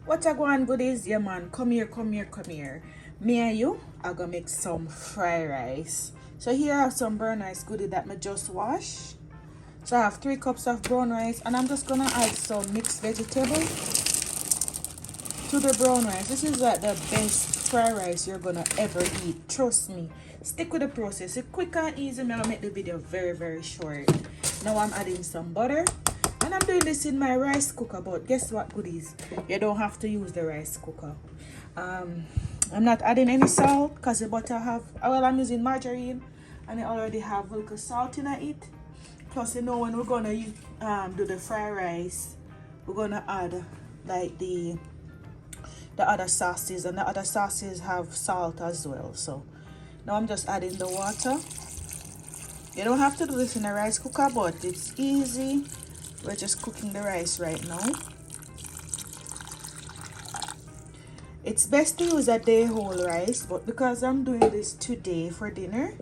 What I go on goodies? Yeah man, come here, come here, come here. Me and you are gonna make some fried rice. So here I have some brown rice goodie that me just wash. So I have 3 cups of brown rice and I'm just gonna add some mixed vegetable to the brown rice. This is like the best fried rice you're gonna ever eat. Trust me. Stick with the process. It's quick and easy. I'll make the video very short. Now I'm adding some butter. And I'm doing this in my rice cooker, but guess what goodies? You don't have to use the rice cooker. I'm not adding any salt because the butter have, well, I'm using margarine and it already have a little salt in it. Plus, you know, when we're gonna do the fried rice, we're gonna add like the other sauces, and the other sauces have salt as well. So now I'm just adding the water. You don't have to do this in a rice cooker, but it's easy. We're just cooking the rice right now. It's best to use a day whole rice, but because I'm doing this today for dinner,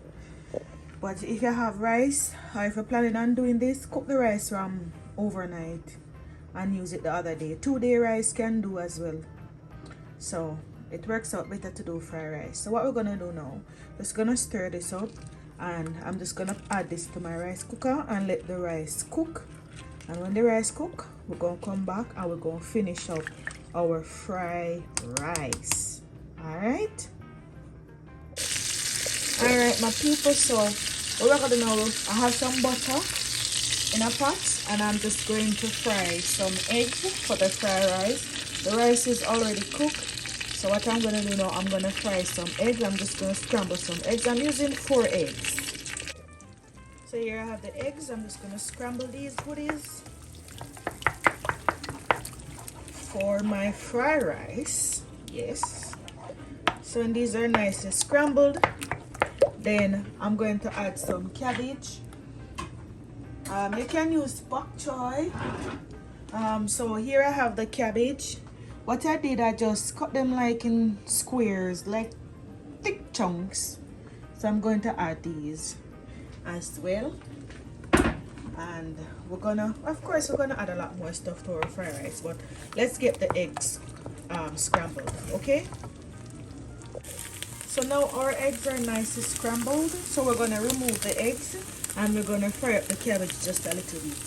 but if you have rice or if you're planning on doing this, cook the rice from overnight and use it the other day. 2-day rice can do as well. So it works out better to do fried rice. So what we're gonna do now, just gonna stir this up, and I'm just gonna add this to my rice cooker and let the rice cook. And when the rice cook, we're gonna come back and we're gonna finish up our fried rice. Alright, my people. So what we're gonna do now, I have some butter in a pot and I'm just going to fry some eggs for the fried rice. The rice is already cooked. So what I'm gonna do now, I'm gonna fry some eggs. I'm just gonna scramble some eggs. I'm using 4 eggs. So here I have the eggs. I'm just gonna scramble these goodies for my fried rice. Yes. So when these are nice and scrambled, then I'm going to add some cabbage. You can use bok choy. So here I have the cabbage. What I did, I just cut them like in squares, like thick chunks. So I'm going to add these as well. And we're gonna, of course, we're gonna add a lot more stuff to our fried rice, but let's get the eggs scrambled, okay? So now our eggs are nicely scrambled. So we're gonna remove the eggs and we're gonna fry up the cabbage just a little bit.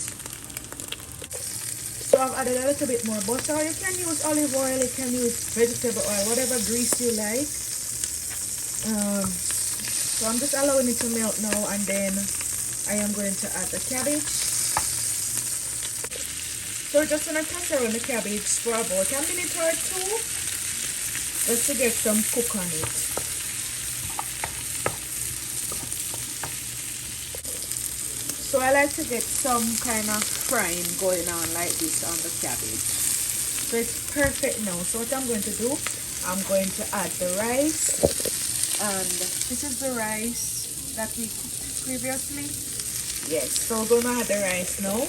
So I've added a little bit more butter. You can use olive oil, you can use vegetable oil, whatever grease you like. So I'm just allowing it to melt now, and then I am going to add the cabbage. So we're just gonna toss around the cabbage for about a minute or 2, just to get some cook on it. So I like to get some kind of frying going on like this on the cabbage. So it's perfect now. So what I'm going to do, I'm going to add the rice. And this is the rice that we cooked previously. Yes, so we're going to add the rice now.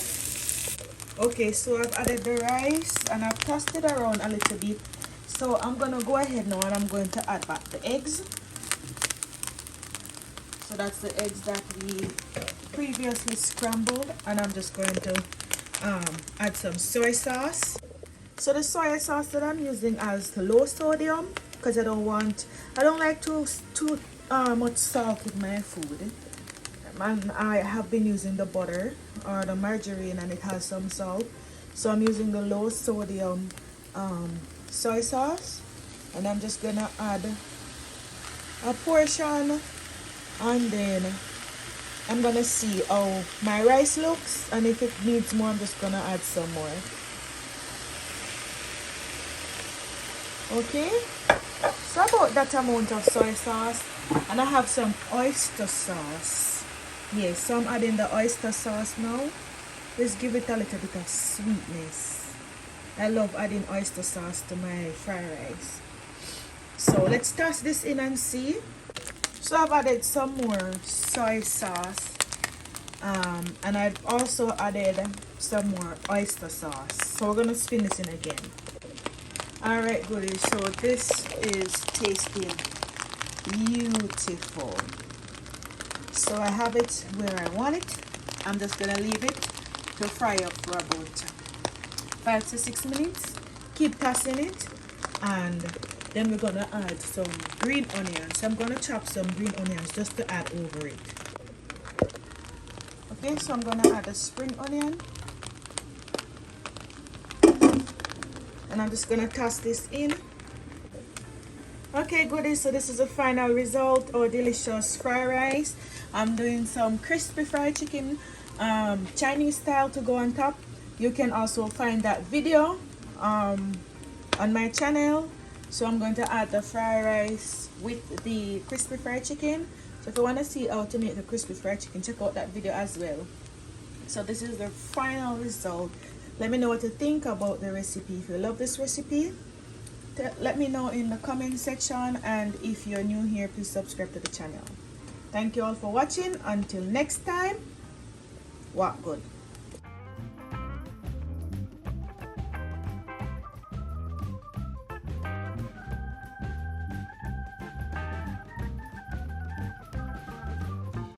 Okay, so I've added the rice and I've tossed it around a little bit. So I'm going to go ahead now and I'm going to add back the eggs. So that's the eggs that we previously scrambled, and I'm just going to add some soy sauce. So the soy sauce that I'm using is low sodium because I don't like too much salt with my food. And I have been using the butter or the margarine and it has some salt, so I'm using the low sodium soy sauce, and I'm just gonna add a portion, and then I'm gonna see how my rice looks, and if it needs more, I'm just gonna add some more. Okay, so about that amount of soy sauce, and I have some oyster sauce. Yes, so I'm adding the oyster sauce now. Just give it a little bit of sweetness. I love adding oyster sauce to my fried rice. So let's toss this in and see. So I've added some more soy sauce, and I've also added some more oyster sauce. So we're gonna spin this in again. Alright goodies, so this is tasting beautiful. So I have it where I want it. I'm just gonna leave it to fry up for about 5 to 6 minutes, keep tossing it, and then we're gonna add some green onions. So I'm gonna chop some green onions just to add over it. Okay, so I'm gonna add a spring onion, and I'm just gonna toss this in. Okay, goodies, so this is the final result, our delicious fried rice. I'm doing some crispy fried chicken, Chinese style, to go on top. You can also find that video on my channel. So I'm going to add the fried rice with the crispy fried chicken. So if you want to see how to make the crispy fried chicken, check out that video as well. So this is the final result. Let me know what you think about the recipe. If you love this recipe, let me know in the comment section, and if you're new here, please subscribe to the channel. Thank you all for watching. Until next time, walk good.